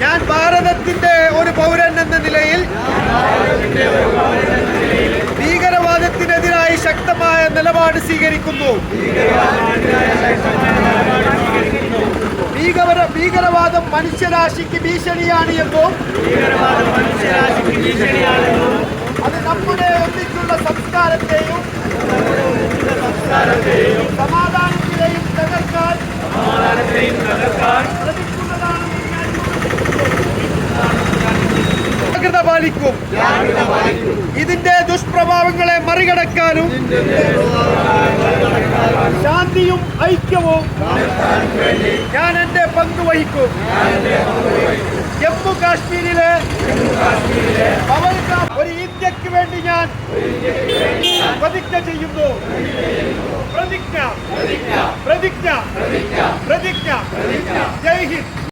ഞാൻ ഭാരതത്തിന്റെ ഒരു പൗരൻ എന്ന നിലയിൽ ഭീകരവാദത്തിനെതിരായി ശക്തമായ നിലപാട് സ്വീകരിക്കുന്നു. ഭീകരവാദം മനുഷ്യരാശിക്ക് ഭീഷണിയാണ് എന്നും അത് നമ്മുടെ ഒന്നിച്ചുള്ള സംസ്കാരത്തെയും സമാധാനത്തെയും തകർക്കാൻ ജാഗ്രത പാലിക്കും. ഇതിന്റെ ദുഷ്പ്രഭാവങ്ങളെ മറികടക്കാനും ശാന്തിയും ഐക്യവും ഞാൻ എന്റെ പങ്ക് വഹിക്കും. ജമ്മു കാശ്മീരിലെ ഒരു ഇന്ത്യക്ക് വേണ്ടി ഞാൻ പ്രതിജ്ഞ ചെയ്യുന്നു. പ്രതിജ്ഞ. ജയ് ഹിന്ദ്.